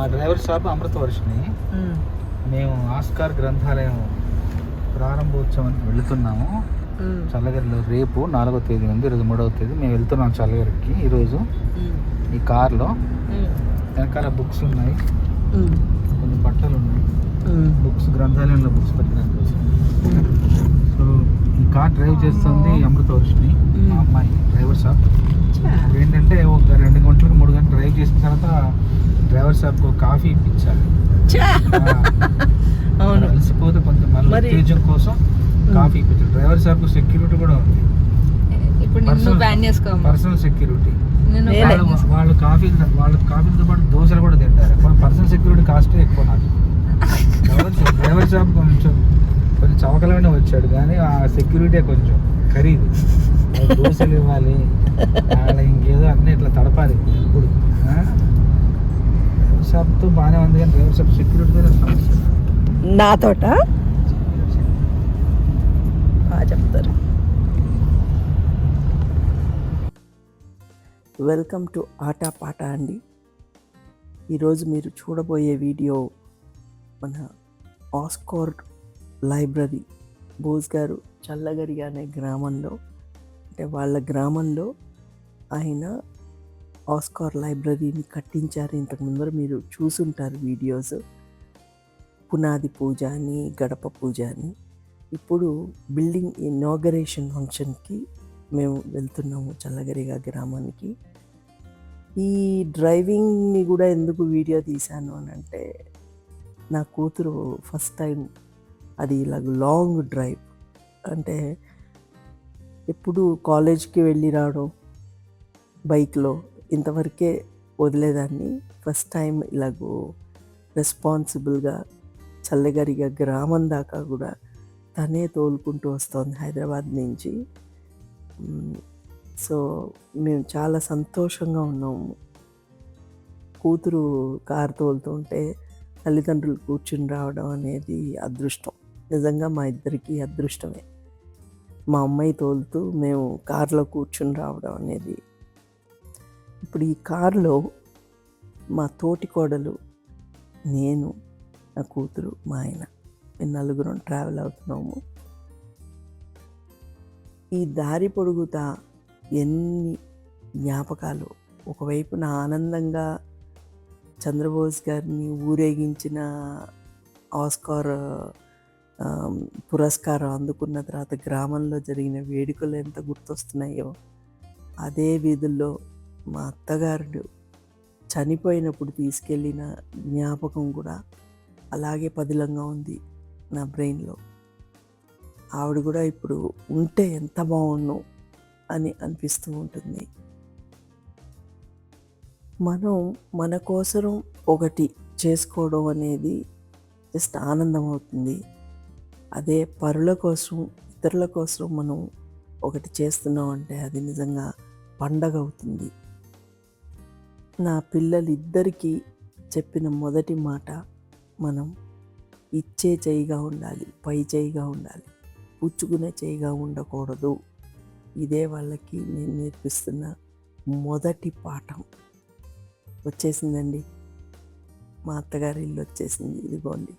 మా driver shop Amritavarshini. మేము Oscar గ్రంథాలయం ప్రారంభోత్సవానికి వెళుతున్నాము. చల్లగిరిలో రేపు 4వ తేదీ ఉంది, ఈరోజు 3వ తేదీ. మేము వెళ్తున్నాం చల్లగిరికి ఈరోజు ఈ కార్లో. వెనకాల బుక్స్ ఉన్నాయి, కొన్ని బట్టలు ఉన్నాయి, బుక్స్ గ్రంథాలయంలో బుక్స్ పెట్టడానికి కోసం. సో ఈ కార్ డ్రైవ్ చేస్తుంది అమృతవర్షిని, మా అమ్మాయి డ్రైవర్ షాప్. ఏంటంటే ఒక 2 గంటలకు 3 గంటలు డ్రైవ్ చేసిన తర్వాత డ్రైవర్ షాప్కి ఒక కాఫీ ఇప్పించాలి. అలసిపోతే కొంచెం మళ్ళీ ఉత్తేజం కోసం కాఫీ ఇప్పించాలి. డ్రైవర్ షాప్ సెక్యూరిటీ కూడా ఉంది, పర్సనల్ సెక్యూరిటీ. వాళ్ళు కాఫీలతో పాటు దోశలు కూడా తింటారు. పర్సనల్ సెక్యూరిటీ కాస్ట్ ఎక్కువ. నాకు డ్రైవర్ షాప్ కొంచెం చవకలోనే వచ్చాడు, కానీ ఆ సెక్యూరిటీ కొంచెం ఖరీదు. దోశలు ఇవ్వాలి, ఇంకేదో అన్నీ ఇట్లా తడపాలి. ఇప్పుడు డ్రైవర్ షాప్తో బాగానే ఉంది, కానీ డ్రైవర్ షాప్ సెక్యూరిటీ కూడా సమస్య. నాతోట చెప్తారు. వెల్కమ్ టు ఆటా పాట అండి. ఈరోజు మీరు చూడబోయే వీడియో మన ఆస్కార్ లైబ్రరీ. బోస్ గారు చల్లగరి అనే గ్రామంలో, అంటే వాళ్ళ గ్రామంలో ఆయన ఆస్కార్ లైబ్రరీని కట్టించారు. ఇంతకు ముందర మీరు చూసుంటారు వీడియోస్. పునాది పూజ అని, గడప పూజ అని. ఇప్పుడు బిల్డింగ్ ఇనాగరేషన్ ఫంక్షన్కి మేము వెళ్తున్నాము చల్లగరిగా గ్రామానికి. ఈ డ్రైవింగ్ని కూడా ఎందుకు వీడియో తీశాను అని అంటే, నా కూతురు ఫస్ట్ టైం అది ఇలా లాంగ్ డ్రైవ్. అంటే ఎప్పుడు కాలేజ్కి వెళ్ళి రావడం బైక్లో ఇంతవరకే వదిలేదాన్ని. ఫస్ట్ టైం ఇలాగూ రెస్పాన్సిబుల్గా చల్లగరిగా గ్రామం దాకా కూడా తనే తోలుకుంటూ వస్తుంది హైదరాబాద్ నుంచి. సో మేము చాలా సంతోషంగా ఉన్నాము. కూతురు కారు తోలుతుంటే తల్లిదండ్రులు కూర్చుని రావడం అనేది అదృష్టం. నిజంగా మా ఇద్దరికీ అదృష్టమే. మా అమ్మాయి తోలుతూ మేము కారులో కూర్చుని రావడం అనేది. ఇప్పుడు ఈ కారులో మా తోటి కోడలు, నేను, నా కూతురు, మా ఆయన, మేము 4 ట్రావెల్ అవుతున్నాము. ఈ దారి పొడుగుతా ఎన్ని జ్ఞాపకాలు. ఒకవైపున ఆనందంగా చంద్రబోస్ గారిని ఊరేగించిన ఆస్కార్ పురస్కారం అందుకున్న తర్వాత గ్రామంలో జరిగిన వేడుకలు ఎంత గుర్తొస్తున్నాయో, అదే వీధుల్లో మా అత్తగారు చనిపోయినప్పుడు తీసుకెళ్ళిన జ్ఞాపకం కూడా అలాగే పదిలంగా ఉంది నా బ్రెయిన్లో. ఆవిడ కూడా ఇప్పుడు ఉంటే ఎంత బాగుండు అని అనిపిస్తూ ఉంటుంది. మనం మన కోసం ఒకటి చేసుకోవడం అనేది జస్ట్ ఆనందం అవుతుంది. అదే పరుల కోసం, ఇతరుల కోసం మనం ఒకటి చేస్తున్నాం అంటే అది నిజంగా పండగ అవుతుంది. నా పిల్లలిద్దరికీ చెప్పిన మొదటి మాట, మనం ఇచ్చే చేయిగా ఉండాలి, పై చేయిగా ఉండాలి, పుచ్చుకునే చేయిగా ఉండకూడదు. ఇదే వాళ్ళకి నేను నేర్పిస్తున్న మొదటి పాఠం. వచ్చేసిందండి, మా అత్తగారి ఇల్లు వచ్చేసింది. ఇదిగోండి.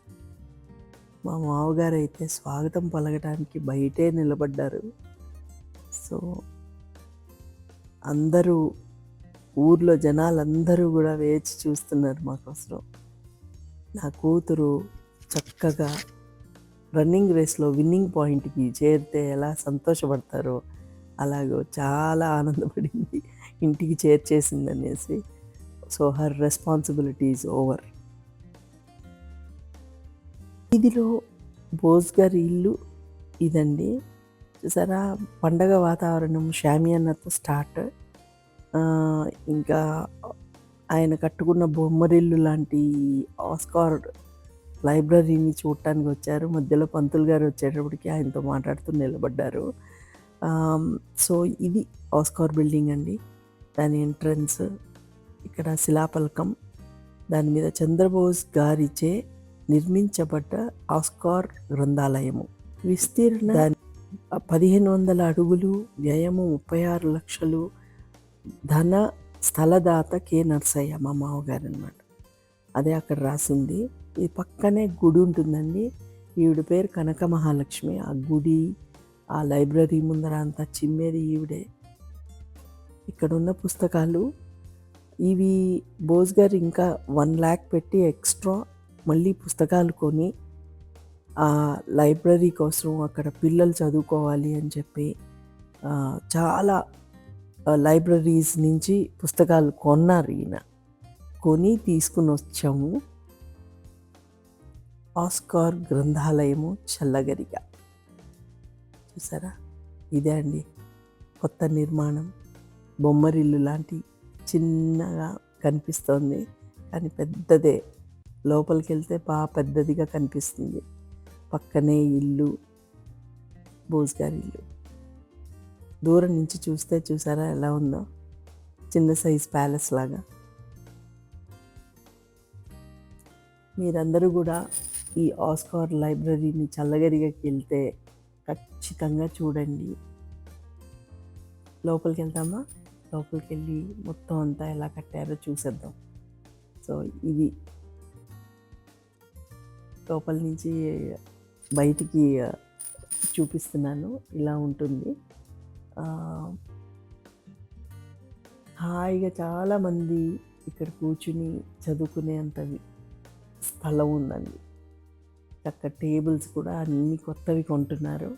మా మామగారు అయితే స్వాగతం పలకడానికి బయటే నిలబడ్డారు. సో అందరూ, ఊర్లో జనాలందరూ కూడా వేచి చూస్తున్నారు మా కోసం. నా కూతురు చక్కగా రన్నింగ్ రేస్లో విన్నింగ్ పాయింట్కి చేరితే ఎలా సంతోషపడతారో అలాగో చాలా ఆనందపడింది ఇంటికి చేర్చేసింది అనేసి. So her responsibility is over. ఇదిలో బోస్ గారి ఇల్లు ఇదండి. చూసారా, పండగ వాతావరణం, షామియానాతో స్టార్ట్. ఇంకా ఆయన కట్టుకున్న బొమ్మరిల్లు లాంటి ఆస్కార్ లైబ్రరీని చూడటానికి వచ్చారు. మధ్యలో పంతులు గారు వచ్చేటప్పటికి ఆయనతో మాట్లాడుతూ నిలబడ్డారు. సో ఇది ఆస్కార్ బిల్డింగ్ అండి. దాని ఎంట్రన్స్. ఇక్కడ శిలాఫలకం, దాని మీద చంద్రబోస్ గారిచే నిర్మించబడ్డ ఆస్కార్ గ్రంథాలయము. విస్తీర్ణ 1500 అడుగులు, వ్యయము 36 లక్షలు. ధన స్థలదాత కె నర్సయ్య, మా మామగారు అనమాట. అదే అక్కడ రాసింది. ఈ పక్కనే గుడి ఉంటుందండి. ఈవిడ పేరు కనక మహాలక్ష్మి. ఆ గుడి, ఆ లైబ్రరీ ముందర అంతా చిమ్మేది ఈవిడే. ఇక్కడున్న పుస్తకాలు ఇవి బోస్ గారు ఇంకా 1,00,000 పెట్టి ఎక్స్ట్రా మళ్ళీ పుస్తకాలు కొని ఆ లైబ్రరీ కోసం అక్కడ పిల్లలు చదువుకోవాలి అని చెప్పి చాలా లైబ్రరీస్ నుంచి పుస్తకాలు కొన్నారు ఈయన. కొని తీసుకుని వచ్చాము. ఆస్కార్ గ్రంథాలయము చల్లగరిగా. చూసారా, ఇదే అండి కొత్త నిర్మాణం. బొమ్మరిల్లు లాంటి చిన్నగా కనిపిస్తోంది కానీ పెద్దదే. లోపలికి వెళ్తే బాగా పెద్దదిగా కనిపిస్తుంది. పక్కనే ఇల్లు, బోస్ గారి ఇల్లు. దూరం నుంచి చూస్తే చూసారా ఎలా ఉందో, చిన్న సైజ్ ప్యాలెస్ లాగా. మీరందరూ కూడా ఈ ఆస్కార్ లైబ్రరీని చల్లగరిగకి వెళ్తే ఖచ్చితంగా చూడండి. లోపలికి వెళ్తామా? లోపలికి వెళ్ళి మొత్తం అంతా ఎలా కట్టారో చూసేద్దాం. సో ఇది లోపల నుంచి బయటికి చూపిస్తున్నాను. ఇలా ఉంటుంది. హాయిగా చాలామంది ఇక్కడ కూర్చుని చదువుకునే అంత స్థలం ఉందండి. చక్క టేబుల్స్ కూడా అన్నీ కొత్తవి కొంటున్నారు.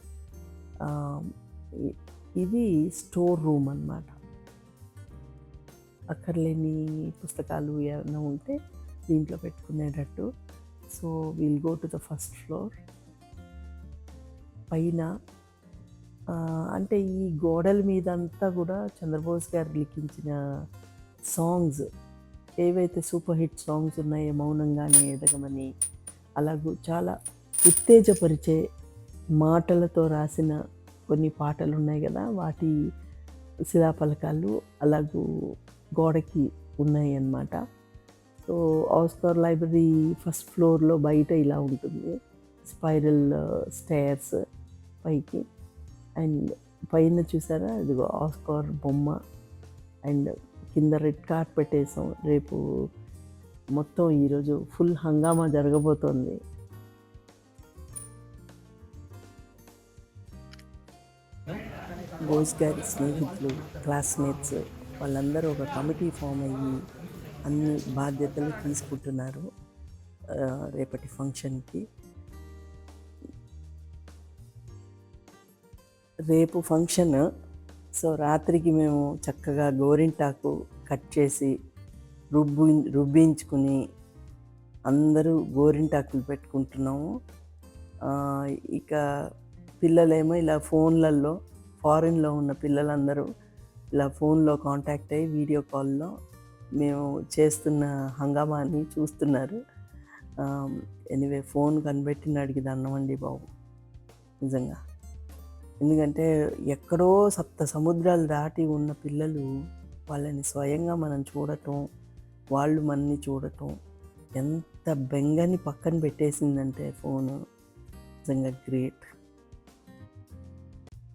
ఇది స్టోర్ రూమ్ అన్నమాట. అక్కర్లేని పుస్తకాలు ఏమైనా ఉంటే దీంట్లో పెట్టుకునేటట్టు. So will go to the first floor. పైన అంటే ఈ గోడల మీద అంతా కూడా చంద్రబోస్ గారు లిఖించిన సాంగ్స్, ఏవైతే సూపర్ హిట్ సాంగ్స్ ఉన్నాయో, మౌనంగానే ఎదగమని, అలాగూ చాలా ఉత్తేజపరిచే మాటలతో రాసిన కొన్ని పాటలు ఉన్నాయి కదా, వాటి శిలాఫలకాలు అలాగూ గోడకి ఉన్నాయి అన్నమాట. సో ఆస్కార్ లైబ్రరీ ఫస్ట్ ఫ్లోర్లో బయట ఇలా ఉంటుంది. స్పైరల్ స్టేర్స్ పైకి. అండ్ పైన చూసారా, ఇదిగో ఆస్కార్ బొమ్మ. అండ్ కింద రెడ్ కార్పెట్ వేసాం. రేపు మొత్తం ఈరోజు ఫుల్ హంగామా జరగబోతోంది. బోస్ గారి స్నేహితులు, క్లాస్మేట్స్ వాళ్ళందరూ ఒక కమిటీ ఫామ్ అయ్యి అన్ని బాధ్యతలు తీసుకుంటున్నారు రేపటి ఫంక్షన్కి. రేపు ఫంక్షన్. సో రాత్రికి మేము చక్కగా గోరింటాకు కట్ చేసి రుబ్బించుకుని అందరూ గోరింటాకులు పెట్టుకుంటున్నాము. ఇక పిల్లలేమో ఇలా ఫోన్లలో, ఫారిన్లో ఉన్న పిల్లలందరూ ఇలా ఫోన్లో కాంటాక్ట్ అయ్యి వీడియో కాల్లో మేము చేస్తున్న హంగామాని చూస్తున్నారు. ఎనీవే, ఫోన్ కనిపెట్టిన అడిగి దండమండి బాబు, నిజంగా. ఎందుకంటే ఎక్కడో సప్త సముద్రాలు దాటి ఉన్న పిల్లలు వాళ్ళని స్వయంగా మనం చూడటం, వాళ్ళు మనని చూడటం ఎంత బెంగని పక్కన పెట్టేసిందంటే ఫోను, నిజంగా great.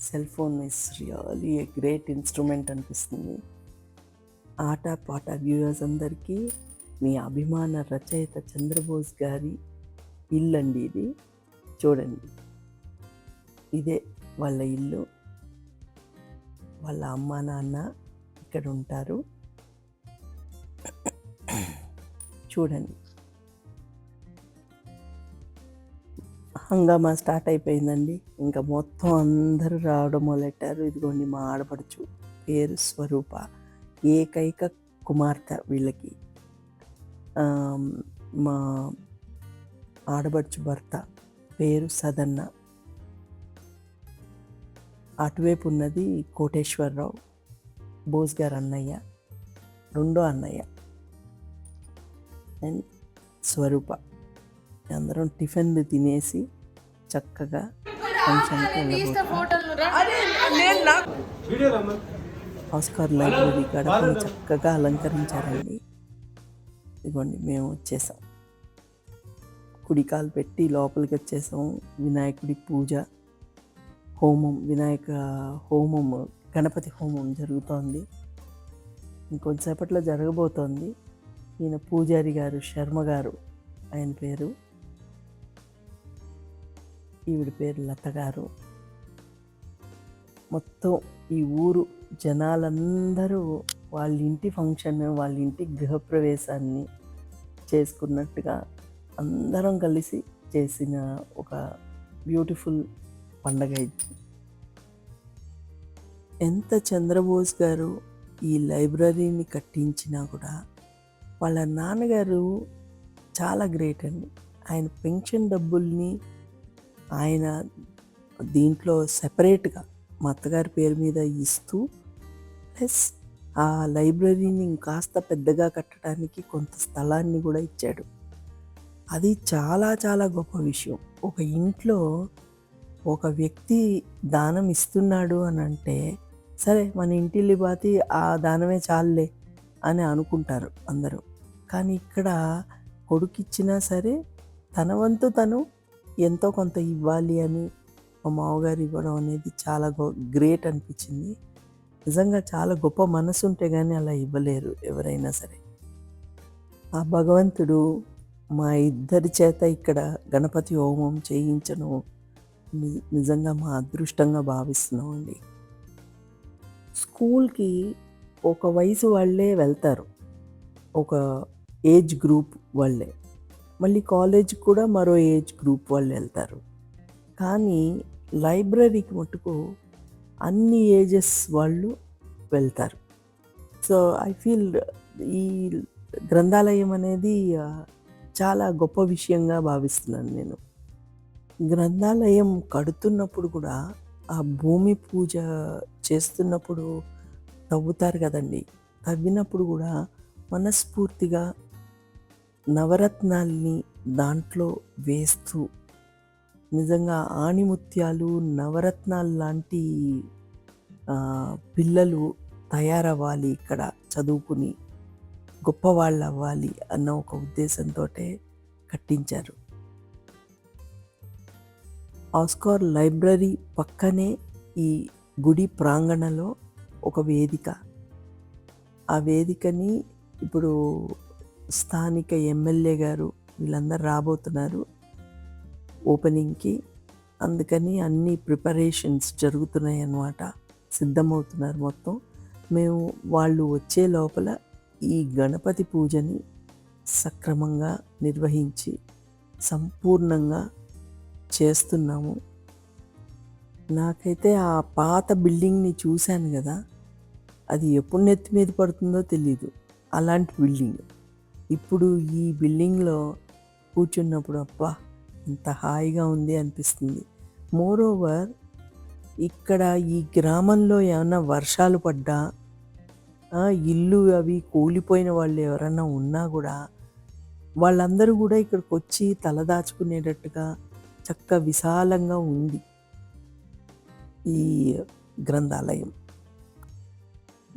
Cell phone is really a great instrument అనిపిస్తుంది. ఆట పాట వ్యూవర్స్ అందరికీ మీ అభిమాన రచయిత చంద్రబోస్ గారి ఇల్లు అండి ఇది. చూడండి, ఇదే వాళ్ళ ఇల్లు. వాళ్ళ అమ్మ నాన్న ఇక్కడ ఉంటారు. చూడండి, హంగామా స్టార్ట్ అయిపోయిందండి. ఇంకా మొత్తం అందరూ రావడం మొదలెట్టారు. ఇదిగోండి మా ఆడపడుచు, పేరు స్వరూప, ఏకైక కుమార్తె వీళ్ళకి. మా ఆడపడుచు భర్త పేరు సదన్న. అటువైపు ఉన్నది కోటేశ్వరరావు, బోస్ గారు అన్నయ్య, రెండో అన్నయ్య. అండ్ స్వరూప. అందరం టిఫిన్లు తినేసి చక్కగా ఫంక్షన్కి వెళ్ళబోతున్నాం. ఆస్కార్ లైబ్రరీ గడపను చక్కగా అలంకరించారండి. ఇదిగోండి మేము వచ్చేసాం. కుడికాలు పెట్టి లోపలికి వచ్చేసాం. వినాయకుడి పూజ, హోమం, వినాయక హోమం, గణపతి హోమం జరుగుతోంది. ఇంకొంచెంసేపట్లో జరగబోతోంది. ఈయన పూజారి గారు, శర్మ గారు ఆయన పేరు, ఈవిడ పేరు లత గారు. మొత్తం ఈ ఊరు జనాలందరూ వాళ్ళ ఇంటి ఫంక్షన్, వాళ్ళ ఇంటి గృహప్రవేశాన్ని చేసుకున్నట్టుగా అందరం కలిసి చేసిన ఒక బ్యూటిఫుల్ పండగ ఇది. ఎంత చంద్రబోస్ గారు ఈ లైబ్రరీని కట్టించినా కూడా వాళ్ళ నాన్నగారు చాలా గ్రేట్ అండి. ఆయన పెన్షన్ డబ్బుల్ని ఆయన దీంట్లో సెపరేట్గా మా అత్తగారి పేరు మీద ఇస్తూ, ప్లస్ ఆ లైబ్రరీని ఇంకాస్త పెద్దగా కట్టడానికి కొంత స్థలాన్ని కూడా ఇచ్చాడు. అది చాలా చాలా గొప్ప విషయం. ఒక ఇంట్లో ఒక వ్యక్తి దానం ఇస్తున్నాడు అని అంటే, సరే మన ఇంటిల్లి బాతి ఆ దానమే చాలులే అని అనుకుంటారు అందరూ. కానీ ఇక్కడ కొడుకిచ్చినా సరే తన వంతు తను ఎంతో కొంత ఇవ్వాలి అని మా మామగారు ఇవ్వడం అనేది చాలా గ్రేట్ అనిపించింది. నిజంగా చాలా గొప్ప మనసు ఉంటే కానీ అలా ఇవ్వలేరు ఎవరైనా సరే. ఆ భగవంతుడు మా ఇద్దరి చేత ఇక్కడ గణపతి హోమం చేయించడం నిజంగా మా అదృష్టంగా భావిస్తున్నామండి. స్కూల్కి ఒక వయసు వాళ్ళే వెళ్తారు, ఒక ఏజ్ గ్రూప్ వాళ్ళే. మళ్ళీ కాలేజ్కి కూడా మరో ఏజ్ గ్రూప్ వాళ్ళు వెళ్తారు. కానీ లైబ్రరీకి మటుకు అన్ని ఏజెస్ వాళ్ళు వెళ్తారు. సో ఐ ఫీల్ ఈ గ్రంథాలయం అనేది చాలా గొప్ప విషయంగా భావిస్తున్నాను నేను. గ్రంథాలయం కడుతున్నప్పుడు కూడా ఆ భూమి పూజ చేస్తున్నప్పుడు తవ్వుతారు కదండి. తవ్వినప్పుడు కూడా మనస్ఫూర్తిగా నవరత్నాల్ని దాంట్లో వేస్తూ, నిజంగా ఆణిముత్యాలు నవరత్నాలు లాంటి పిల్లలు తయారవ్వాలి, ఇక్కడ చదువుకుని గొప్పవాళ్ళు అవ్వాలి అన్న ఒక ఉద్దేశంతో కట్టించారు. ఆస్కార్ లైబ్రరీ పక్కనే ఈ గుడి ప్రాంగణంలో ఒక వేదిక. ఆ వేదికని ఇప్పుడు స్థానిక ఎమ్మెల్యే గారు వీళ్ళందరూ రాబోతున్నారు ఓపెనింగ్కి. అందుకని అన్ని ప్రిపరేషన్స్ జరుగుతున్నాయి అన్నమాట, సిద్ధమవుతున్నారు మొత్తం. మేము వాళ్ళు వచ్చే లోపల ఈ గణపతి పూజని సక్రమంగా నిర్వహించి సంపూర్ణంగా చేస్తున్నాము. నాకైతే ఆ పాత బిల్డింగ్ని చూశాను కదా, అది ఎప్పుడు నెత్తి మీద పడుతుందో తెలీదు, అలాంటి బిల్డింగ్. ఇప్పుడు ఈ బిల్డింగ్లో కూర్చున్నప్పుడు అబ్బా ఎంత హాయిగా ఉంది అనిపిస్తుంది. మోరోవర్ ఇక్కడ ఈ గ్రామంలో ఏమన్నా వర్షాలు పడ్డా, ఇల్లు అవి కూలిపోయిన వాళ్ళు ఎవరన్నా ఉన్నా కూడా వాళ్ళందరూ కూడా ఇక్కడికి వచ్చి తలదాచుకునేటట్టుగా చక్కగా విశాలంగా ఉంది ఈ గ్రంథాలయం.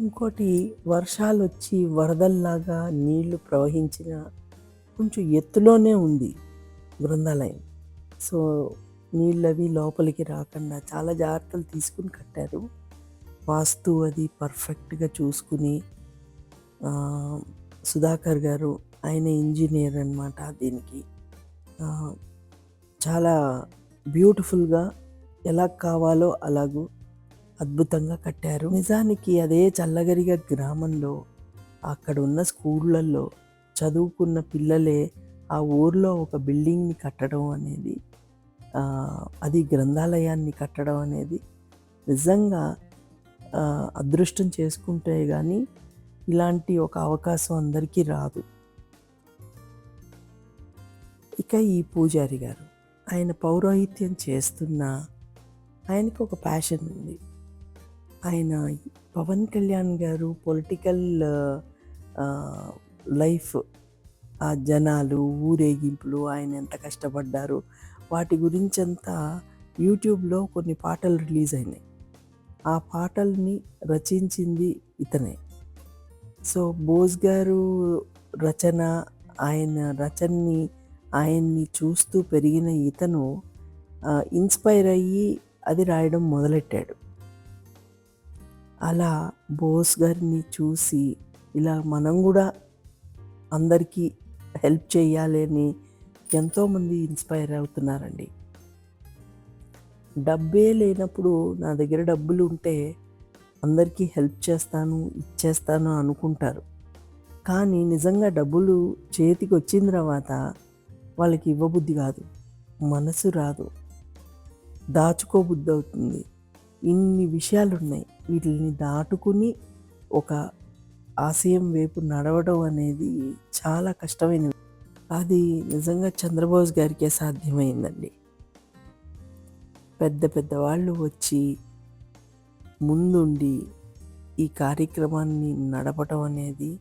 ఇంకోటి, వర్షాలు వచ్చి వరదల్లాగా నీళ్లు ప్రవహించిన కొంచెం ఎత్తులోనే ఉంది గ్రంథాలయం. సో నీళ్ళు అవి లోపలికి రాకుండా చాలా జాగ్రత్తలు తీసుకుని కట్టారు. వాస్తు అది పర్ఫెక్ట్గా చూసుకుని, సుధాకర్ గారు ఆయన ఇంజనీర్ అన్నమాట, దీనికి చాలా బ్యూటిఫుల్గా ఎలా కావాలో అలాగూ అద్భుతంగా కట్టారు. నిజానికి అదే చల్లగరిగా గ్రామంలో అక్కడ ఉన్న స్కూళ్ళల్లో చదువుకున్న పిల్లలే ఆ ఊర్లో ఒక బిల్డింగ్ని కట్టడం అనేది, అది గ్రంథాలయాన్ని కట్టడం అనేది నిజంగా అదృష్టం చేసుకుంటే కానీ ఇలాంటి ఒక అవకాశం అందరికీ రాదు. ఇక ఈ పూజారి గారు, ఆయన పౌరోహిత్యం చేస్తున్నా ఆయనకు ఒక ప్యాషన్ ఉంది. ఆయన పవన్ కళ్యాణ్ గారు పొలిటికల్ లైఫ్, ఆ జనాలు, ఊరేగింపులు, ఆయన ఎంత కష్టపడ్డారు వాటి గురించంతా యూట్యూబ్లో కొన్ని పాటలు రిలీజ్ అయినాయి. ఆ పాటల్ని రచించింది ఇతనే. సో బోస్ గారు రచన, ఆయన రచనని ఆయన్ని చూస్తూ పెరిగిన ఇతను ఇన్స్పైర్ అయ్యి అది రాయడం మొదలెట్టాడు. అలా బోస్ గారిని చూసి ఇలా మనం కూడా అందరికీ హెల్ప్ చేయాలి అని ఎంతోమంది ఇన్స్పైర్ అవుతున్నారండి. డబ్బే లేనప్పుడు నా దగ్గర డబ్బులు ఉంటే అందరికీ హెల్ప్ చేస్తాను, ఇచ్చేస్తాను అనుకుంటారు. కానీ నిజంగా డబ్బులు చేతికి వచ్చిన తర్వాత వాళ్ళకి ఇవ్వబుద్ధి కాదు, మనసు రాదు, దాచుకోబుద్ధి అవుతుంది. ఇన్ని విషయాలు ఉన్నాయి. వీటిని దాటుకుని ఒక ఆశయం వైపు నడవడం అనేది చాలా కష్టమైనది. అది నిజంగా చంద్రబోస్ గారికే సాధ్యమైందండి. పెద్ద పెద్ద వాళ్ళు వచ్చి ముందుండి ఈ కార్యక్రమాన్ని నడపటం అనేది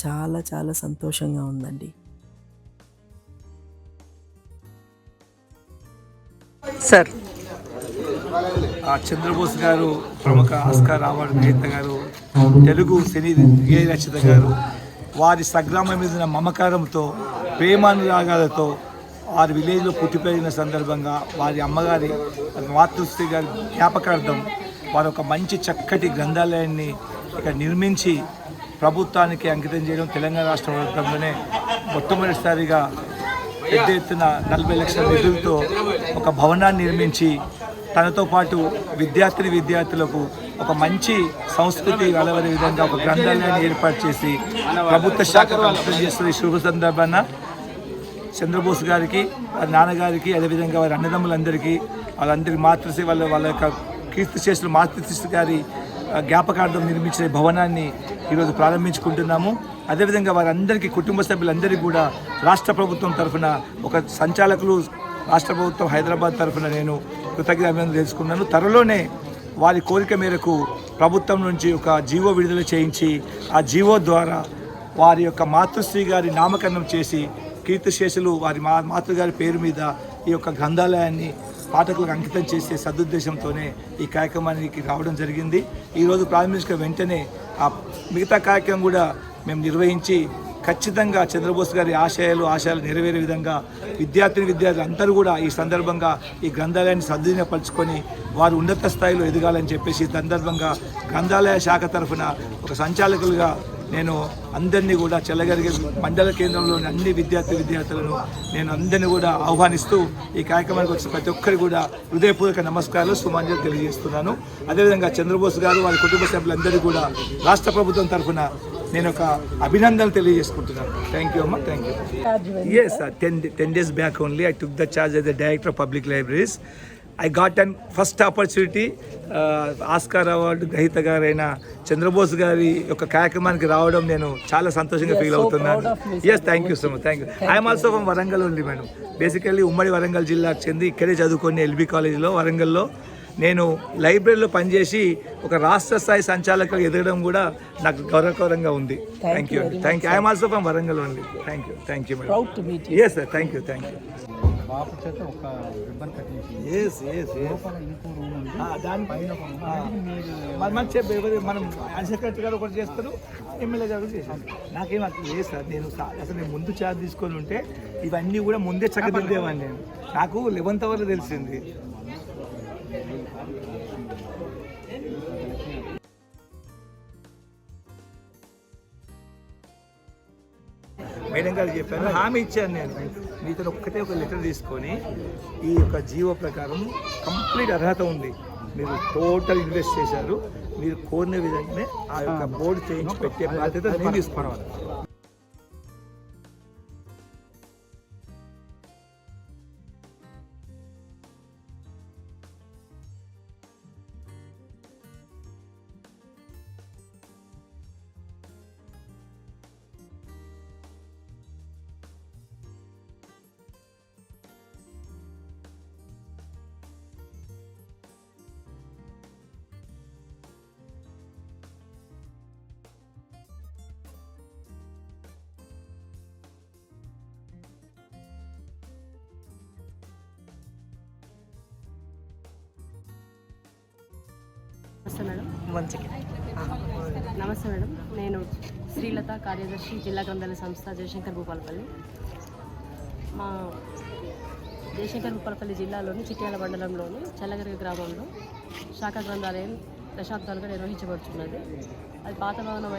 చాలా చాలా సంతోషంగా ఉందండి. సార్, చంద్రబోస్ గారు, ప్రముఖ ఆస్కార్ అవార్డు గ్రహీత గారు, తెలుగు సినీ గేయ రచయిత గారు, వారి స్వగ్రామం మీద ఉన్న మమకారంతో, ప్రేమానురాగాలతో వారి విలేజ్లో పుట్టి పెరిగిన సందర్భంగా వారి అమ్మగారి మాతృశ్రీ గారి జ్ఞాపకార్థం వారు ఒక మంచి చక్కటి గ్రంథాలయాన్ని ఇక్కడ నిర్మించి ప్రభుత్వానికి అంకితం చేయడం తెలంగాణ రాష్ట్ర ప్రభుత్వంలోనే మొట్టమొదటిసారిగా పెద్ద ఎత్తున 40 లక్షల నిధులతో ఒక భవనాన్ని నిర్మించి తనతో పాటు విద్యార్థులకు ఒక మంచి సంస్కృతి అలవడే విధంగా ఒక గ్రంథాలయాన్ని ఏర్పాటు చేసి ప్రభుత్వ శాఖ అంకితం చేస్తున్న శుభ సందర్భాన చంద్రబోస్ గారికి, వారి నాన్నగారికి, అదేవిధంగా వారి అన్నదమ్ములందరికీ, వాళ్ళందరి మాతృశ్రీ వాళ్ళ యొక్క కీర్తిశేషులు మాతృశ్రీ గారి జ్ఞాపకార్థం నిర్మించిన భవనాన్ని ఈరోజు ప్రారంభించుకుంటున్నాము. అదేవిధంగా వారందరికీ, కుటుంబ సభ్యులందరికీ కూడా రాష్ట్ర ప్రభుత్వం తరఫున ఒక సంచాలకులు, రాష్ట్ర ప్రభుత్వం హైదరాబాద్ తరఫున నేను కృతజ్ఞతలు తెలుసుకున్నాను. త్వరలోనే వారి కోరిక మేరకు ప్రభుత్వం నుంచి ఒక జీవో విడుదల చేయించి ఆ జీవో ద్వారా వారి యొక్క మాతృశ్రీ గారి నామకరణం చేసి కీర్తిశేషులు వారి మాతృగారి పేరు మీద ఈ యొక్క గ్రంథాలయాన్ని పాఠకులకు అంకితం చేసే సదుద్దేశంతోనే ఈ కార్యక్రమానికి రావడం జరిగింది. ఈరోజు ప్రారంభించిన వెంటనే ఆ మిగతా కార్యక్రమం కూడా మేము నిర్వహించి ఖచ్చితంగా చంద్రబోస్ గారి ఆశయాలు నెరవేరే విధంగా విద్యార్థులు అందరూ కూడా ఈ సందర్భంగా ఈ గ్రంథాలయాన్ని సద్వినియోగపరచుకొని వారు ఉన్నత స్థాయిలో ఎదగాలని చెప్పేసి ఈ సందర్భంగా గ్రంథాలయ శాఖ తరఫున ఒక సంచాలకులుగా నేను అందరినీ కూడా చల్లగరిగే మండల కేంద్రంలోని అన్ని విద్యార్థులను నేను అందరినీ కూడా ఆహ్వానిస్తూ ఈ కార్యక్రమానికి వచ్చిన ప్రతి ఒక్కరికి కూడా హృదయపూర్వక నమస్కారాలు, సుమాంజలి తెలియజేస్తున్నాను. అదేవిధంగా చంద్రబోస్ గారు, వారి కుటుంబ సభ్యులందరికీ కూడా రాష్ట్ర ప్రభుత్వం తరఫున నేను ఒక అభినందనలు తెలియజేసుకుంటున్నాను. థ్యాంక్ యూ అమ్మా, thank you. Yes, 10 days back only I took the charge as the director of public libraries. I got an first opportunity. Oscar award గ్రహీత గారైన చంద్రబోస్ గారి యొక్క కార్యక్రమానికి రావడం నేను చాలా సంతోషంగా ఫీల్ అవుతున్నాను. Yes, thank you so much, thank you. I'm also from Warangal only madam. Basically ఉమ్మడి వరంగల్ జిల్లాకు చెంది ఇక్కడే చదువుకొని ఎల్బీ కాలేజీలో వరంగల్లో నేను లైబ్రరీలో పనిచేసి ఒక రాష్ట్ర స్థాయి సంచాలకులు ఎదగడం కూడా నాకు గౌరవకరంగా ఉంది. థ్యాంక్ యూ అండి, thank you. I'm also from Warangal only. Thank you madam. Yes sir, thank you. Bapu చేత ఒక రిబ్బన్ కట్టించి ఇంకో రూమ్ ఉంది, దానిపైన మనం సెక్రటరీ గారు ఒకటి చేస్తారు, ఎమ్మెల్యే గారు చేశారు. నాకేం అట్లా లేదు సార్. నేను ముందు ఛార్జ్ తీసుకొని ఉంటే ఇవన్నీ కూడా ముందే చక్కదిద్దేవాడిని. నేను నాకు 11th అవర్లో తెలిసింది. మేడం గారు చెప్పాను, హామీ ఇచ్చాను. నేను మీతో ఒక్కటే ఒక లెటర్ తీసుకొని ఈ యొక్క జీవో ప్రకారం కంప్లీట్ అర్హత ఉంది, మీరు టోటల్ ఇన్వెస్ట్ చేశారు, మీరు కోరిన విధంగానే ఆ యొక్క బోర్డు చేయించి పెట్టే బాధ్యత నేను తీసుకోవాలి. నమస్తే మేడం. నమస్తే మేడం, నేను శ్రీలత, కార్యదర్శి, జిల్లా గ్రంథాలయ సంస్థ, జయశంకర్ భూపాలపల్లి. మా జయశంకర్ భూపాలపల్లి జిల్లాలోని చిట్యాల మండలంలోని చల్లగరి గ్రామంలో శాఖ గ్రంథాలయం దశాబ్దాలుగా నిర్వహించబడుతున్నది. అది పాత భవనం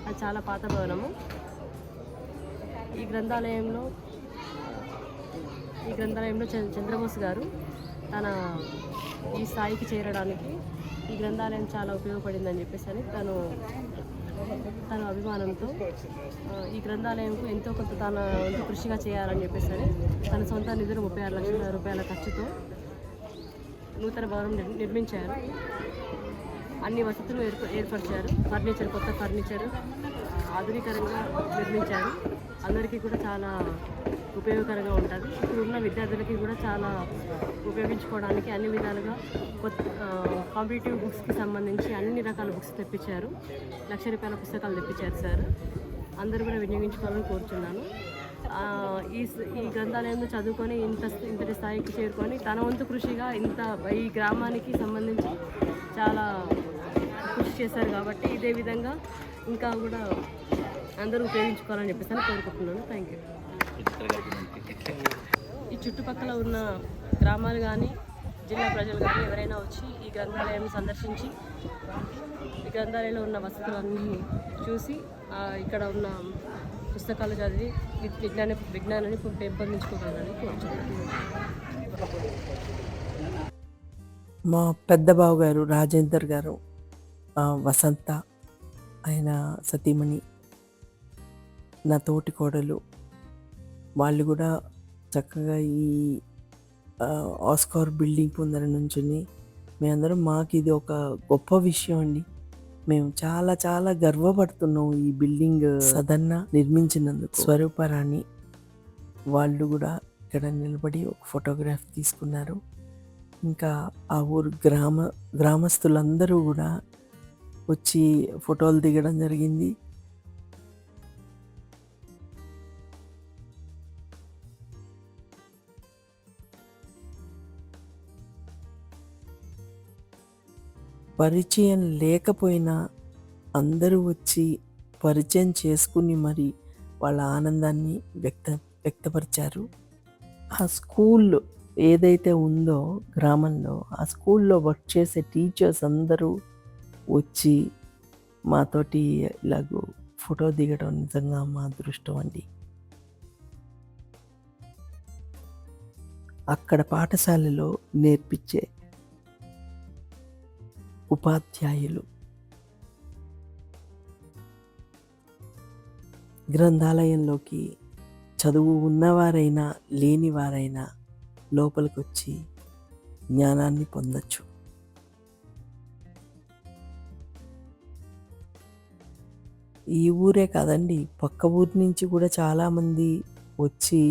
అది చాలా పాత భవనము. ఈ గ్రంథాలయంలో చంద్రబోస్ గారు తన ఈ స్థాయికి చేరడానికి ఈ గ్రంథాలయం చాలా ఉపయోగపడిందని చెప్పేసి అని తన అభిమానంతో ఈ గ్రంథాలయంకు ఎంతో కొంత తన వంతు కృషిగా చేయాలని చెప్పేసి అని తన సొంత నిధులు 36 లక్షల రూపాయల ఖర్చుతో నూతన భవనం నిర్మించారు. అన్ని వసతులు ఏర్పరిచారు. కొత్త ఫర్నిచర్ ఆధునికంగా నిర్మించారు. అందరికీ కూడా చాలా ఉపయోగకరంగా ఉంటుంది. ఇప్పుడు ఉన్న విద్యార్థులకి కూడా చాలా ఉపయోగించుకోవడానికి అన్ని విధాలుగా కాంపిటేటివ్ బుక్స్కి సంబంధించి అన్ని రకాల బుక్స్ తెప్పించారు. 1 లక్ష రూపాయల పుస్తకాలు తెప్పించారు సార్. అందరూ కూడా వినియోగించుకోవాలని కోరుచున్నాను. ఈ గ్రంథాలయంలో చదువుకొని ఇంతటి స్థాయికి చేరుకొని తన వంతు కృషిగా ఈ గ్రామానికి సంబంధించి చాలా కృషి చేశారు. కాబట్టి ఇదే విధంగా ఇంకా కూడా అందరూ ఉపయోగించుకోవాలని చెప్పేసి కోరుకుంటున్నాను. Thank you. ఈ చుట్టుపక్కల ఉన్న గ్రామాలు కానీ జిల్లా ప్రజలు కానీ ఎవరైనా వచ్చి ఈ గ్రంథాలయం సందర్శించి ఈ గ్రంథాలయంలో ఉన్న వసతులన్నీ చూసి ఇక్కడ ఉన్న పుస్తకాలు చదివి విజ్ఞానాన్ని పెంపొందించుకోగలరని కోరుచున్నాను. మా పెద్ద బావ గారు రాజేందర్ గారు, వసంత ఆయన సతీమణి, నా తోటి కోడలు, వాళ్ళు కూడా చక్కగా ఈ ఆస్కార్ బిల్డింగ్ ముందర నుంచుని మేమందరం మాకు ఇది ఒక గొప్ప విషయం అండి. మేము చాలా చాలా గర్వపడుతున్నాం ఈ బిల్డింగ్ సదన్న నిర్మించినందుకు. స్వరూపరాణి వాళ్ళు కూడా ఇక్కడ నిలబడి ఒక ఫోటోగ్రాఫ్ తీసుకున్నారు. ఇంకా ఆ ఊరు గ్రామస్తులందరూ కూడా వచ్చి ఫోటోలు దిగడం జరిగింది. పరిచయం లేకపోయినా అందరూ వచ్చి పరిచయం చేసుకుని మరి వాళ్ళ ఆనందాన్ని వ్యక్తపరిచారు. ఆ స్కూల్ ఏదైతే ఉందో గ్రామంలో, ఆ స్కూల్లో వర్క్ చేసే టీచర్స్ అందరూ వచ్చి మాతోటి ఇలాగ ఫోటో దిగడం నిజంగా మా అదృష్టం అండి. అక్కడ పాఠశాలలో నేర్పించే ఉపాధ్యాయులు, గ్రంథాలయంలోకి చదువు ఉన్నవారైనా లేనివారైనా లోపలికి వచ్చి జ్ఞానాన్ని పొందొచ్చు. ఈ ఊరే కాదండి, పక్క ఊరి నుంచి కూడా చాలామంది వచ్చి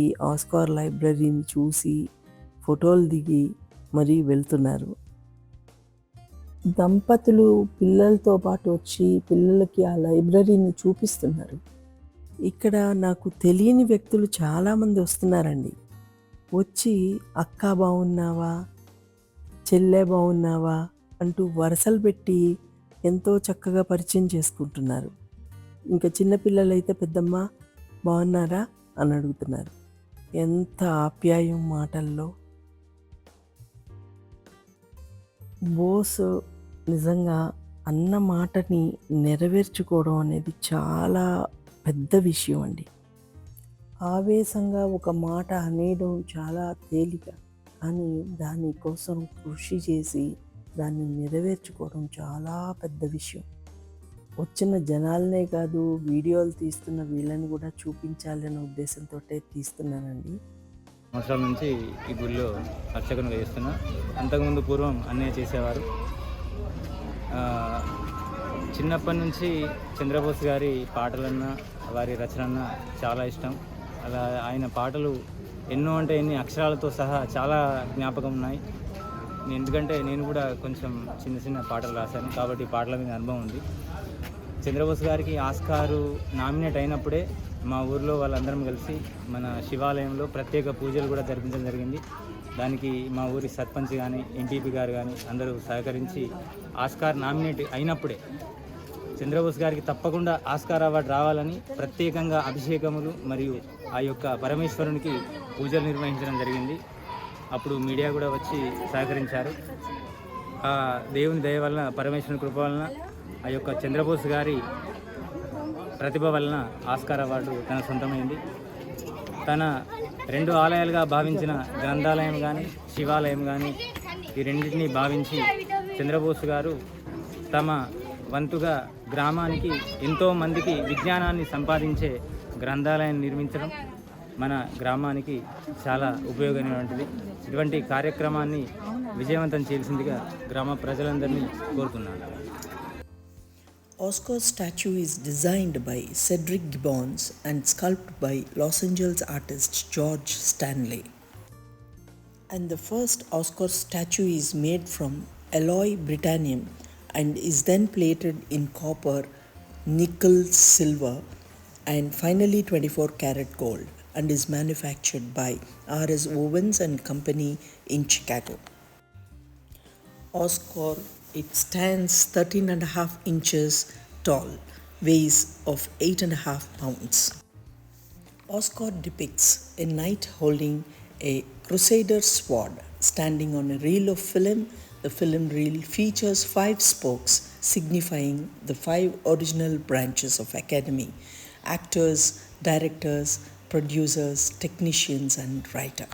ఈ ఆస్కార్ లైబ్రరీని చూసి ఫోటోలు దిగి మరీ వెళ్తున్నారు. దంపతులు పిల్లలతో పాటు వచ్చి పిల్లలకి ఆ లైబ్రరీని చూపిస్తున్నారు. ఇక్కడ నాకు తెలియని వ్యక్తులు చాలామంది వస్తున్నారండి. వచ్చి అక్క బాగున్నావా, చెల్లె బాగున్నావా అంటూ వరుసలు పెట్టి ఎంతో చక్కగా పరిచయం చేసుకుంటున్నారు. ఇంకా చిన్నపిల్లలైతే పెద్దమ్మ బాగున్నారా అని అడుగుతున్నారు. ఎంత ఆప్యాయం మాటల్లో. బోస్ నిజంగా అన్న మాటని నెరవేర్చుకోవడం అనేది చాలా పెద్ద విషయం అండి. ఆవేశంగా ఒక మాట అనేయడం చాలా తేలిక, కానీ దానికోసం కృషి చేసి దాన్ని నెరవేర్చుకోవడం చాలా పెద్ద విషయం. వచ్చిన జనాలనే కాదు, వీడియోలు తీస్తున్న వీళ్ళని కూడా చూపించాలనే ఉద్దేశంతో తీస్తున్నానండి. సంవత్సరాల నుంచి ఈ గుడిలో అర్చకను వేస్తున్నా. అంతకుముందు పూర్వం అన్నయ్య చేసేవారు. చిన్నప్పటి నుంచి చంద్రబోస్ గారి పాటలన్నా వారి రచనన్నా చాలా ఇష్టం. అలా ఆయన పాటలు ఎన్నో అంటే ఎన్ని అక్షరాలతో సహా చాలా జ్ఞాపకం ఉన్నాయి. ఎందుకంటే నేను కూడా కొంచెం చిన్న చిన్న పాటలు రాశాను కాబట్టి పాటల మీద అనుభవం ఉంది. చంద్రబోస్ గారికి ఆస్కారు నామినేట్ అయినప్పుడే మా ఊర్లో వాళ్ళందరం కలిసి మన శివాలయంలో ప్రత్యేక పూజలు కూడా జరిపించడం జరిగింది. దానికి మా ఊరి సర్పంచ్ కానీ ఎంపీపీ గారు కానీ అందరూ సహకరించి ఆస్కార్ నామినేట్ అయినప్పుడే చంద్రబోస్ గారికి తప్పకుండా ఆస్కార్ అవార్డు రావాలని ప్రత్యేకంగా అభిషేకములు మరియు ఆ యొక్క పరమేశ్వరునికి పూజలు నిర్వహించడం జరిగింది. అప్పుడు మీడియా కూడా వచ్చి సహకరించారు. ఆ దేవుని దయ వలన, పరమేశ్వరుని కృప వలన ఆ యొక్క చంద్రబోస్ గారి ప్రతిభ వలన ఆస్కార్ అవార్డు తన సొంతమైంది. తన 2 ఆలయాలుగా భావించిన గ్రంథాలయం కానీ శివాలయం కానీ ఈ రెండింటినీ భావించి చంద్రబోస్ గారు తమ వంతుగా గ్రామానికి ఎంతోమందికి విజ్ఞానాన్ని సంపాదించే గ్రంథాలయాన్ని నిర్మించడం మన గ్రామానికి చాలా ఉపయోగమైనటువంటిది. ఇటువంటి కార్యక్రమాన్ని విజయవంతం చేయాల్సిందిగా గ్రామ ప్రజలందరినీ కోరుతున్నాను. Oscar statue is designed by Cedric Gibbons and sculpted by Los Angeles artist George Stanley. And the first Oscar statue is made from alloy Britannium and is then plated in copper, nickel, silver and finally 24 karat gold and is manufactured by R.S. Owens and Company in Chicago. Oscar, it stands 13.5 inches tall, weighs of 8.5 pounds. Oscar depicts a knight holding a crusader sword standing on a reel of film. The film reel features 5 spokes signifying the 5 original branches of Academy: actors, directors, producers, technicians and writer.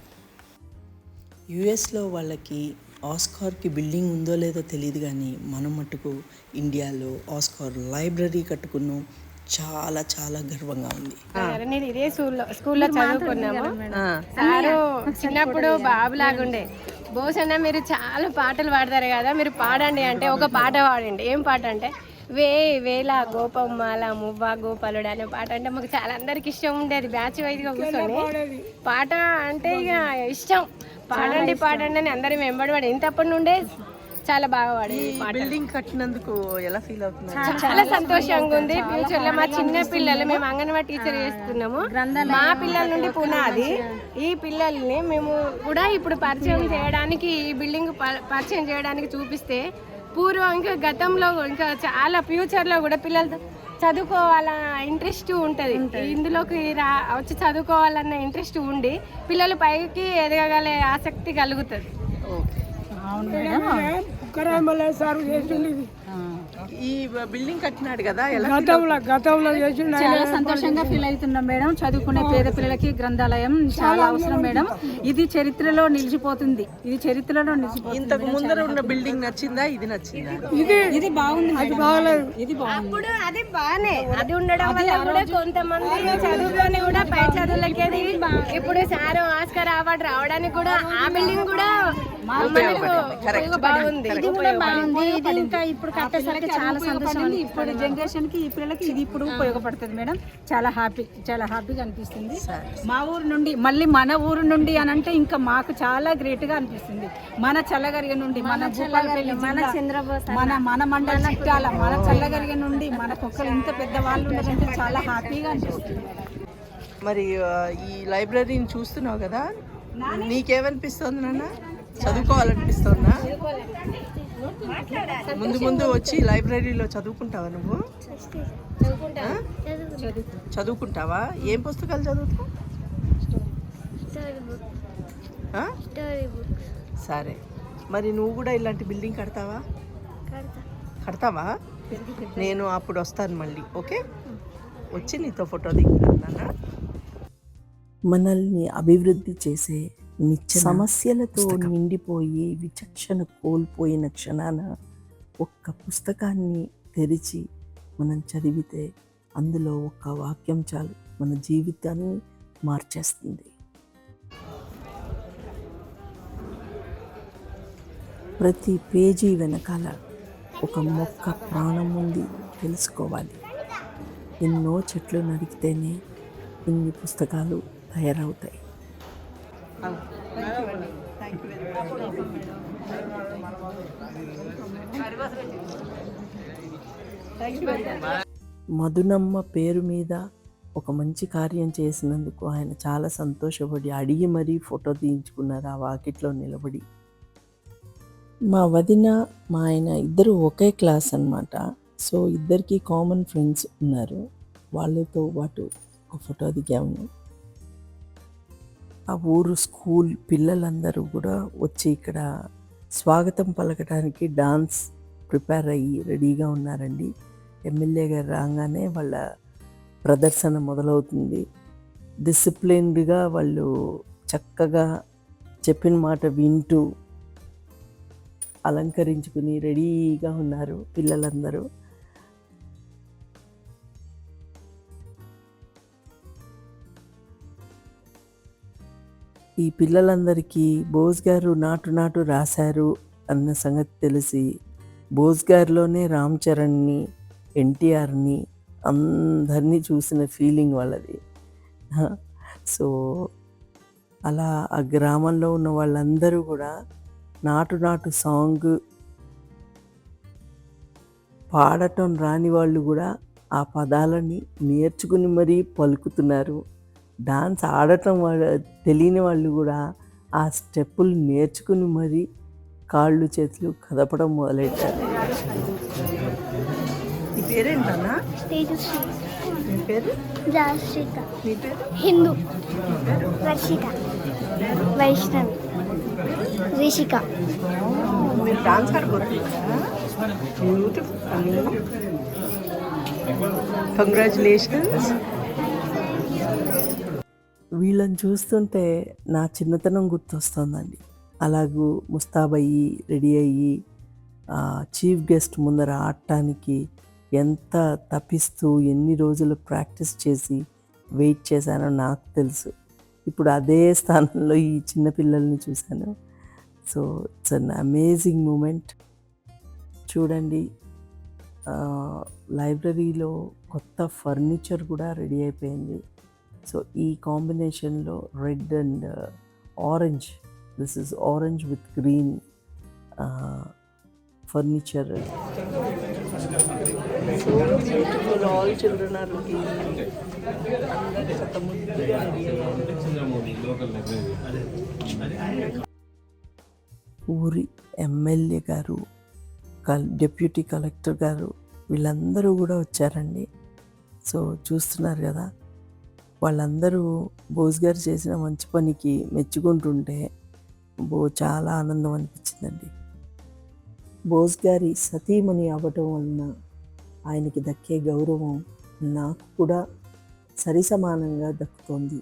యుఎస్లో వాళ్ళకి ఆస్కార్కి building ఉందో లేదో తెలియదు, కానీ మనం మటుకు ఇండియాలో Oscar library కట్టుకున్నాం. చాలా చాలా గర్వంగా ఉంది. నేను ఇదే స్కూల్లో చదువుకున్నాము. సారు చిన్నప్పుడు బాబులాగుండే, బహుశా మీరు చాలా పాటలు పాడతారు కదా, మీరు పాడండి అంటే ఒక పాట పాడండి. ఏం పాట అంటే వేల గోపమ్మాల మువ్వ గోపాలుడు అనే పాట అంటే మాకు చాలా అందరికి ఇష్టం ఉండేది. బ్యాచ్ వైజ్గా కూర్చొని పాట అంటే ఇక ఇష్టం, పాడండి అని అందరం వెంబడి ఇంతప్పటి నుండే చాలా బాగా పాడేది. బిల్డింగ్ కట్టినందుకు ఎలా ఫీల్ అవుతుంది? చాలా సంతోషంగా ఉంది. ఫ్యూచర్ లో మా చిన్న పిల్లలు, మేము అంగన్వాడీ టీచర్ చేస్తున్నాము, మా పిల్లల నుండి పునాది ఈ పిల్లల్ని మేము కూడా ఇప్పుడు పరిచయం చేయడానికి, ఈ బిల్డింగ్ పరిచయం చేయడానికి చూపిస్తే పూర్వం ఇంకా గతంలో ఇంకా చాలా ఫ్యూచర్లో కూడా పిల్లలు చదువుకోవాలన్న ఇంట్రెస్ట్ ఉంటుంది, ఇందులోకి వచ్చి చదువుకోవాలన్న ఇంట్రెస్ట్ ఉండి పిల్లలు పైకి ఎదగగలే ఆసక్తి కలుగుతుంది. ఈ బిల్డింగ్ కట్టినాడు కదా, గతంలో చాలా సంతోషంగా ఫీల్ అవుతున్నాం మేడం. చదువుకునే పేద పిల్లలకి గ్రంథాలయం చాలా అవసరం మేడం. ఇది చరిత్రలో నిలిచిపోతుంది, ఇది చరిత్రలో నిలిచిపోతుంది. ఇంతకు ముందర ఉన్న బిల్డింగ్ నచ్చిందా? ఇది నచ్చిందా? ఇది బాగుంది, అది బాగలేదు, ఇది బాగుంది. అప్పుడు అది బాగానే, అది ఉండడం వల్ల కూడా కొంతమంది చదువుకొని కూడా పై చదువులకి ఇప్పుడు సార్ ఆస్కార్ అవార్డు రావడానికి కూడా ఆ బిల్డింగ్ కూడా బాగుంది. ఇది కూడా బాగుంది. ఇది ఇంకా ఇప్పుడు కట్టేసరికి చాలా సంతోషం. ఇప్పుడు జనరేషన్ కి ఈ పిల్లలకి ఇది ఇప్పుడు ఉపయోగపడుతుంది మేడం. చాలా హ్యాపీగా అనిపిస్తుంది. మా ఊరు నుండి మళ్ళీ మన ఊరు నుండి అని అంటే ఇంకా మాకు చాలా గ్రేట్ గా అనిపిస్తుంది. మన చల్లగరిగ నుండి, మన భూపాలపల్లి, మన మండల చిట్టాల, మన చల్లగరిగ నుండి మనకొక్కరు ఇంత పెద్ద వాళ్ళు ఉన్నారంటే చాలా హ్యాపీగా అనిపిస్తుంది. మరి ఈ లైబ్రరీని చూస్తున్నావు కదా, నీకేమనిపిస్తుంది నాన్న? చదువుకోవాలనిపిస్తుందా? ముందు వచ్చి లైబ్రరీలో చదువుకుంటావా నువ్వు? చదువుకుంటావా? ఏం పుస్తకాలు చదువుతావు? సరే, మరి నువ్వు కూడా ఇలాంటి బిల్డింగ్ కడతావా? నేను అప్పుడు వస్తాను మళ్ళీ. ఓకే, వచ్చి నీతో ఫోటో దిగుతాను. మనల్ని అభివృద్ధి చేసే సమస్యలతో నిండిపోయి విచక్షణ కోల్పోయిన క్షణాన ఒక్క పుస్తకాన్ని తెరిచి మనం చదివితే అందులో ఒక్క వాక్యం చాలు మన జీవితాన్ని మార్చేస్తుంది. ప్రతి పేజీ వెనకాల ఒక మొక్క ప్రాణం ఉంది తెలుసుకోవాలి. ఎన్నో చెట్లు నరికితేనే ఇన్ని పుస్తకాలు తయారవుతాయి. మధునమ్మ పేరు మీద ఒక మంచి కార్యం చేసినందుకు ఆయన చాలా సంతోషపడి అడిగి మరీ ఫోటో తీయించుకున్నారు ఆ వాకిట్లో నిలబడి. మా వదిన మా ఆయన ఇద్దరు ఒకే క్లాస్ అన్నమాట. సో ఇద్దరికి కామన్ ఫ్రెండ్స్ ఉన్నారు, వాళ్ళతో పాటు ఒక ఫోటో దిగాము. ఆ ఊరు స్కూల్ పిల్లలందరూ కూడా వచ్చి ఇక్కడ స్వాగతం పలకడానికి డాన్స్ ప్రిపేర్ అయ్యి రెడీగా ఉన్నారండి. ఎమ్మెల్యే గారు రాగానే వాళ్ళ ప్రదర్శన మొదలవుతుంది. డిసిప్లిన్డ్గా వాళ్ళు చక్కగా చెప్పిన మాట వింటూ అలంకరించుకుని రెడీగా ఉన్నారు పిల్లలందరూ. ఈ పిల్లలందరికీ బోస్ గారు నాటు రాశారు అన్న సంగతి తెలిసి బోస్ గారిలోనే రామ్ చరణ్ని, ఎన్టీఆర్ని అందరినీ చూసిన ఫీలింగ్ వాళ్ళది. సో అలా ఆ గ్రామంలో ఉన్న వాళ్ళందరూ కూడా నాటు సాంగ్ పాడటం రాని వాళ్ళు కూడా ఆ పదాలని నేర్చుకుని మరీ పలుకుతున్నారు. డాన్స్ ఆడటం తెలియని వాళ్ళు కూడా ఆ స్టెప్పులు నేర్చుకుని మరీ కాళ్ళు చేతులు కదపడం మొదలెట్టారు. ఈ పేరేంటన్నా? మీ పేరు? జాశ్రిత. మీ పేరు? హిందూ. వర్షిక. వైష్ణవి. రిషిక. మీరు డాన్స్ ఆడబోతున్నారా? బ్యూటిఫుల్. కంగ్రాచులేషన్స్. వీళ్ళని చూస్తుంటే నా చిన్నతనం గుర్తొస్తుందండి. అలాగూ ముస్తాబయ్యి రెడీ అయ్యి చీఫ్ గెస్ట్ ముందర ఆడటానికి ఎంత తప్పిస్తూ ఎన్ని రోజులు ప్రాక్టీస్ చేసి వెయిట్ చేశానో నాకు తెలుసు. ఇప్పుడు అదే స్థానంలో ఈ చిన్నపిల్లల్ని చూశాను. So it's an amazing moment. చూడండి, లైబ్రరీలో కొత్త ఫర్నిచర్ కూడా రెడీ అయిపోయింది. సో ఈ కాంబినేషన్లో red and orange, this is orange with green furniture. So beautiful. All children are looking. అందరూ కొత్త ముద్దుగా రెడీ అయ్యారు. ఊరి ఎమ్మెల్యే గారు, డిప్యూటీ కలెక్టర్ గారు వీళ్ళందరూ కూడా వచ్చారండి. సో చూస్తున్నారు కదా, వాళ్ళందరూ బోస్ గారు చేసిన మంచి పనికి మెచ్చుకుంటుంటే చాలా ఆనందం అనిపించిందండి. బోస్ గారి సతీమణి అవ్వటం వలన ఆయనకి దక్కే గౌరవం నాకు కూడా సరిసమానంగా దక్కుతోంది.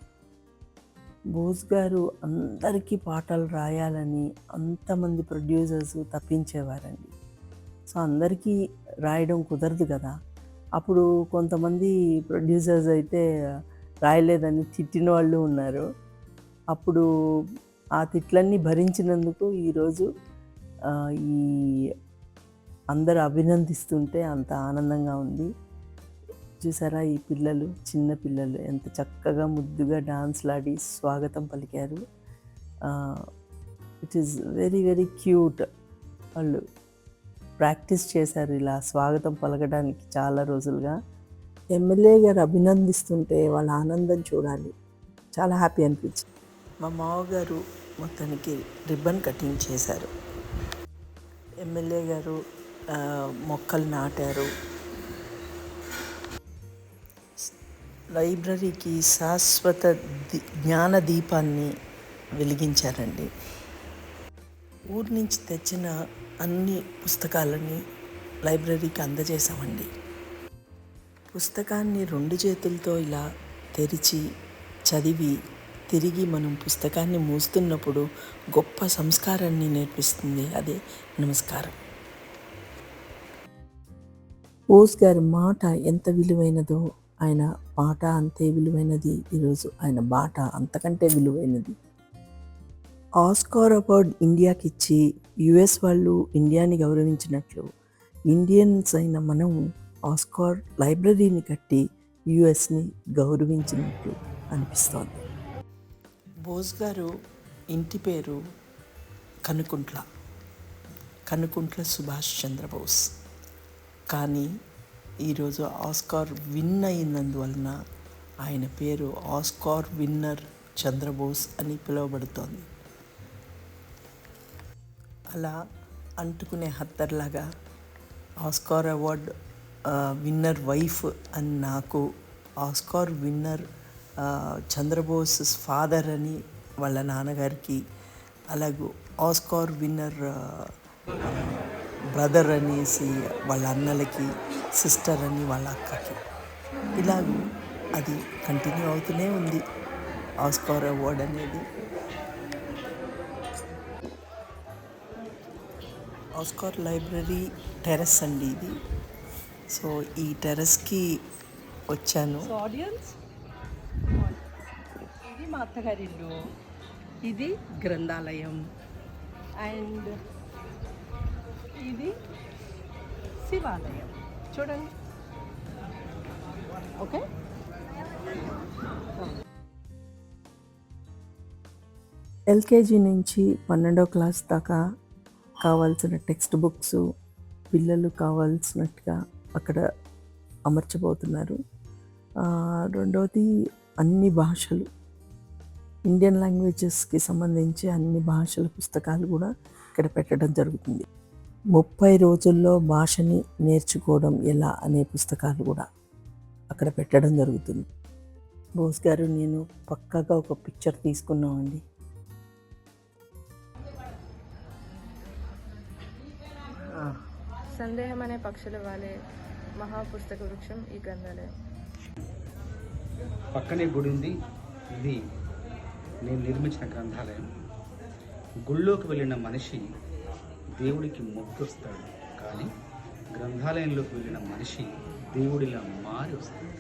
బోస్ గారు అందరికీ పాటలు రాయాలని అంతమంది ప్రొడ్యూసర్స్ తప్పించేవారండి. సో అందరికీ రాయడం కుదరదు కదా. అప్పుడు కొంతమంది ప్రొడ్యూసర్స్ అయితే రాయలేదని తిట్టిన వాళ్ళు ఉన్నారు. అప్పుడు ఆ తిట్లన్నీ భరించినందుకు ఈరోజు ఈ అందరూ అభినందిస్తుంటే అంత ఆనందంగా ఉంది. చూసారా, ఈ పిల్లలు, చిన్న పిల్లలు ఎంత చక్కగా ముద్దుగా డాన్స్లాడి స్వాగతం పలికారు. It is very very cute. వాళ్ళు ప్రాక్టీస్ చేశారు ఇలా స్వాగతం పలకడానికి చాలా రోజులుగా. ఎమ్మెల్యే గారు అభినందిస్తుంటే వాళ్ళ ఆనందం చూడాలి, చాలా హ్యాపీ అనిపించింది. మా మామగారు మొత్తానికి రిబ్బన్ కటింగ్ చేశారు. ఎమ్మెల్యే గారు మొక్కలు నాటారు. లైబ్రరీకి శాశ్వత జ్ఞాన దీపాన్ని వెలిగించారండి. ఊరి నుంచి తెచ్చిన అన్ని పుస్తకాలని లైబ్రరీకి అందజేశామండి. పుస్తకాన్ని 2 చేతులతో ఇలా తెరిచి చదివి తిరిగి మనం పుస్తకాన్ని మూస్తున్నప్పుడు గొప్ప సంస్కారాన్ని నేర్పిస్తుంది. అదే నమస్కారం. బోస్ గారి మాట ఎంత విలువైనదో ఆయన పాట అంతే విలువైనది. ఈరోజు ఆయన బాట అంతకంటే విలువైనది. ఆస్కార్ అవార్డ్ ఇండియాకి ఇచ్చి యుఎస్ వాళ్ళు ఇండియాని గౌరవించినట్లు ఇండియన్స్ అయిన మనం ఆస్కార్ లైబ్రరీని కట్టి యుఎస్ని గౌరవించినట్లు అనిపిస్తోంది. బోస్ గారు ఇంటి పేరు కనుకుంట్ల సుభాష్ చంద్రబోస్. కానీ ఈరోజు ఆస్కార్ విన్ అయినందువలన ఆయన పేరు ఆస్కార్ విన్నర్ చంద్రబోస్ అని పిలువబడుతోంది. అలా అంటుకునే హత్తర్లాగా ఆస్కార్ అవార్డ్ విన్నర్ వైఫ్ అని నాకు, ఆస్కార్ విన్నర్ చంద్రబోస్ ఫాదర్ అని వాళ్ళ నాన్నగారికి, అలాగే ఆస్కార్ విన్నర్ బ్రదర్ అనేసి వాళ్ళ అన్నలకి, సిస్టర్ అని వాళ్ళ అక్కకి, ఇలాగూ అది కంటిన్యూ అవుతూనే ఉంది ఆస్కార్ అవార్డ్ అనేది. ఆస్కార్ లైబ్రరీ టెర్రస్ అండి ఇది. సో ఈ టెర్రస్కి వచ్చాను. ఆడియన్స్, ఇది మా అత్తగారి ఇల్లు, ఇది గ్రంథాలయం, అండ్ ఇది శివాలయం. చూడండి. ఓకే, ఎల్కేజీ నుంచి 12వ క్లాస్ దాకా కావాల్సిన టెక్స్ట్ బుక్స్ పిల్లలు కావాల్సినట్టుగా అక్కడ అమర్చబోతున్నారు. రెండవది అన్ని భాషలు, ఇండియన్ లాంగ్వేజెస్కి సంబంధించి అన్ని భాషల పుస్తకాలు కూడా ఇక్కడ పెట్టడం జరుగుతుంది. 30 రోజుల్లో భాషని నేర్చుకోవడం ఎలా అనే పుస్తకాలు కూడా అక్కడ పెట్టడం జరుగుతుంది. బోస్ గారు నేను పక్కాగా ఒక పిక్చర్ తీసుకున్నామండి. సందేహం అనే పక్షుల వాలే మహాపుస్తక వృక్షం ఈ గ్రంథాలయం. పక్కనే గుడి ఉంది. ఇది నేను నిర్మించిన గ్రంథాలయం. గుళ్ళోకి వెళ్ళిన మనిషి దేవుడికి మొక్కొస్తాడు, కానీ గ్రంథాలయంలోకి వెళ్ళిన మనిషి దేవుడిలా మారి వస్తాడు.